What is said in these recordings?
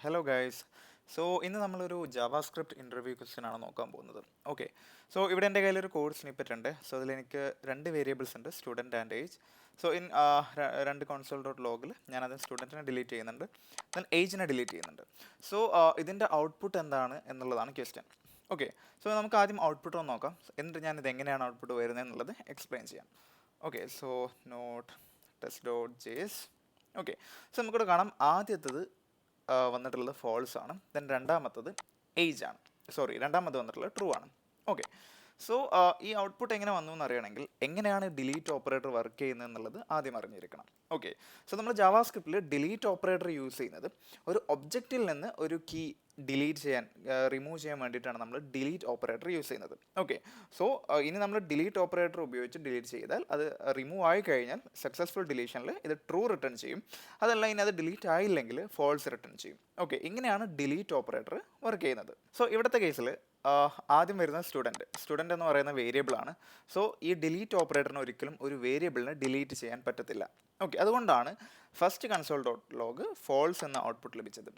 Hello guys. So ഇന്ന് നമ്മളൊരു JavaScript interview question ആണ് നോക്കാൻ പോകുന്നത്. ഓക്കെ, സോ ഇവിടെ എൻ്റെ കയ്യിലൊരു കോഡ് സ്നിപ്പറ്റ് ഉണ്ട്. സോ അതിലെനിക്ക് രണ്ട് വേരിയബിൾസ് ഉണ്ട്, സ്റ്റുഡൻറ്റ് ആൻഡ് ഏജ്. സോ രണ്ട് കോൺസോൾ ഡോട്ട് ലോഗിൽ ഞാനത് സ്റ്റുഡൻറ്റിനെ ഡിലീറ്റ് ചെയ്യുന്നുണ്ട്, ദെൻ ഏജിനെ ഡിലീറ്റ് ചെയ്യുന്നുണ്ട്. സോ ഇതിൻ്റെ ഔട്ട്പുട്ട് എന്താണ് എന്നുള്ളതാണ് ക്വസ്റ്റ്യൻ. ഓക്കെ, സോ നമുക്ക് ആദ്യം ഔട്ട്പുട്ട് ഒന്ന് നോക്കാം, എന്നിട്ട് ഞാനിത് എങ്ങനെയാണ് ഔട്ട്പുട്ട് വരുന്നത് എന്നുള്ളത് എക്സ്പ്ലെയിൻ ചെയ്യാം. Okay, so note test dot JS. Okay, so നമുക്കിവിടെ കാണാം ആദ്യത്തത് വന്നിട്ടുള്ളത് ഫോൾസ് ആണ്, ദെൻ രണ്ടാമത്തത് ഏജ് ആണ്. രണ്ടാമത് വന്നിട്ടുള്ളത് ട്രൂ ആണ്. ഓക്കെ, സോ ഈ ഔട്ട്പുട്ട് എങ്ങനെ വന്നു എന്ന് അറിയണമെങ്കിൽ എങ്ങനെയാണ് ഡിലീറ്റ് ഓപ്പറേറ്റർ വർക്ക് ചെയ്യുന്നത് എന്നുള്ളത് ആദ്യം അറിഞ്ഞിരിക്കണം. ഓക്കെ, സോ നമ്മൾ ജാവാസ്ക്രിപ്റ്റിൽ ഡിലീറ്റ് ഓപ്പറേറ്റർ യൂസ് ചെയ്യുന്നത് ഒരു ഒബ്ജക്റ്റിൽ നിന്ന് ഒരു കീ ഡിലീറ്റ് ചെയ്യാൻ റിമൂവ് ചെയ്യാൻ വേണ്ടിയിട്ടാണ് നമ്മൾ ഡിലീറ്റ് ഓപ്പറേറ്റർ യൂസ് ചെയ്യുന്നത്. ഓക്കെ, സോ ഇനി നമ്മൾ ഡിലീറ്റ് ഓപ്പറേറ്റർ ഉപയോഗിച്ച് ഡിലീറ്റ് ചെയ്താൽ അത് റിമൂവ് ആയി കഴിഞ്ഞാൽ സക്സസ്ഫുൾ ഡിലീഷനിൽ ഇത് ട്രൂ റിട്ടേൺ ചെയ്യും, അതല്ല ഇനി അത് ഡിലീറ്റ് ആയില്ലെങ്കിൽ ഫോൾസ് റിട്ടേൺ ചെയ്യും. ഓക്കെ, ഇങ്ങനെയാണ് ഡിലീറ്റ് ഓപ്പറേറ്റർ വർക്ക് ചെയ്യുന്നത്. സോ ഇവിടുത്തെ കേസിൽ ആദ്യം വരുന്നത് സ്റ്റുഡൻറ്റ് എന്ന് പറയുന്ന വേരിയബിൾ ആണ്. സോ ഈ ഡിലീറ്റ് ഓപ്പറേറ്ററിന് ഒരിക്കലും ഒരു വേരിയബിളിനെ ഡിലീറ്റ് ചെയ്യാൻ പറ്റത്തില്ല. ഓക്കെ, അതുകൊണ്ടാണ് first console dot log false എന്ന ഔട്ട്പുട്ട് ലഭിച്ചത്.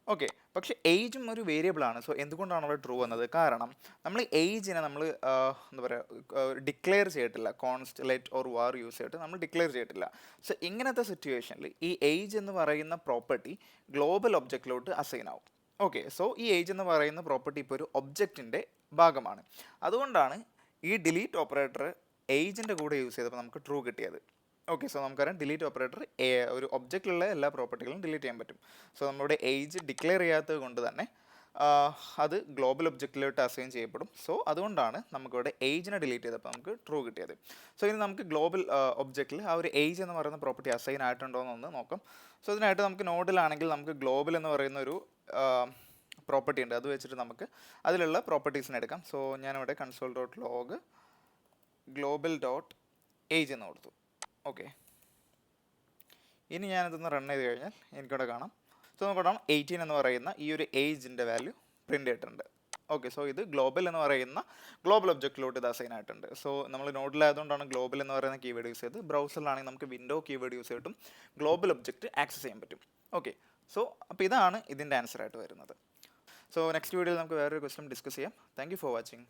ഓക്കെ, പക്ഷേ ഏജും ഒരു വേരിയബിൾ ആണ്. സോ എന്തുകൊണ്ടാണ് അവിടെ ട്രൂ വന്നത്? കാരണം നമ്മൾ ഏജിനെ നമ്മൾ എന്താ പറയുക ഡിക്ലെയർ ചെയ്തിട്ടില്ല, const let or war use ചെയ്തിട്ട് നമ്മൾ ഡിക്ലെയർ ചെയ്തിട്ടില്ല. സോ ഇങ്ങനത്തെ സിറ്റുവേഷനിൽ ഈ ഏജ് എന്ന് പറയുന്ന പ്രോപ്പർട്ടി ഗ്ലോബൽ ഒബ്ജക്റ്റിലോട്ട് അസൈൻ ആവും. ഓക്കെ, സോ ഈ ഏജ് എന്ന് പറയുന്ന പ്രോപ്പർട്ടി ഇപ്പോൾ ഒരു ഒബ്ജക്റ്റിൻ്റെ ഭാഗമാണ്. അതുകൊണ്ടാണ് ഈ ഡിലീറ്റ് ഓപ്പറേറ്റർ ഏജിൻ്റെ കൂടെ യൂസ് ചെയ്തപ്പോൾ നമുക്ക് ട്രൂ കിട്ടിയത്. ഓക്കെ, സോ നമുക്കറിയാം ഡിലീറ്റ് ഓപ്പറേറ്റർ ഒരു ഒബ്ജക്റ്റിലുള്ള എല്ലാ പ്രോപ്പർട്ടികളും ഡിലീറ്റ് ചെയ്യാൻ പറ്റും. സോ നമ്മുടെ ഏജ് ഡിക്ലെയർ ചെയ്യാത്തത് കൊണ്ട് തന്നെ അത് ഗ്ലോബൽ ഒബ്ജക്റ്റിലോട്ട് അസൈൻ ചെയ്യപ്പെടും. സോ അതുകൊണ്ടാണ് നമുക്കിവിടെ ഏജിനെ ഡിലീറ്റ് ചെയ്തപ്പോൾ നമുക്ക് ട്രൂ കിട്ടിയത്. സോ ഇനി നമുക്ക് ഗ്ലോബൽ ഒബ്ജക്റ്റിൽ ആ ഒരു ഏജ് എന്ന് പറയുന്ന പ്രോപ്പർട്ടി അസൈൻ ആയിട്ടുണ്ടോ എന്നൊന്ന് നോക്കാം. സോ ഇതിനായിട്ട് നമുക്ക് നോഡിലാണെങ്കിൽ നമുക്ക് ഗ്ലോബൽ എന്ന് പറയുന്ന ഒരു പ്രോപ്പർട്ടി ഉണ്ട്, അത് വെച്ചിട്ട് നമുക്ക് അതിലുള്ള പ്രോപ്പർട്ടീസിനെ എടുക്കാം. സോ ഞാനിവിടെ console dot log global dot age എന്ന് കൊടുത്തു. ഓക്കെ, ഇനി ഞാനിതൊന്ന് റൺ ചെയ്ത് കഴിഞ്ഞാൽ എനിക്കിവിടെ കാണാം. സോ നമുക്ക് കാണാം 18 എന്ന് പറയുന്ന ഈ ഒരു ഏജിൻ്റെ വാല്യൂ പ്രിൻ്റ് ചെയ്തിട്ടുണ്ട്. ഓക്കെ, സോ ഇത് ഗ്ലോബൽ എന്ന് പറയുന്ന ഗ്ലോബൽ ഒബ്ജക്റ്റിലോട്ട് ഇത് അസൈൻ ആയിട്ടുണ്ട്. സോ നമ്മൾ നോഡിലായതുകൊണ്ടാണ് ഗ്ലോബൽ എന്ന് പറയുന്ന കീവേഡ് യൂസ് ചെയ്ത്. ബ്രൗസറിലാണെങ്കിൽ നമുക്ക് വിൻഡോ കീവേഡ് യൂസ് ചെയ്തിട്ടും ഗ്ലോബൽ ഒബ്ജക്റ്റ് ആക്സസ് ചെയ്യാൻ പറ്റും. ഓക്കെ, സോ അപ്പോൾ ഇതാണ് ഇതിൻ്റെ ആൻസർ ആയിട്ട് വരുന്നത്. സോ നെക്സ്റ്റ് വീഡിയോയിൽ നമുക്ക് വേറൊരു ക്വസ്റ്റ്യൻ ഡിസ്കസ് ചെയ്യാം. Thank you for watching.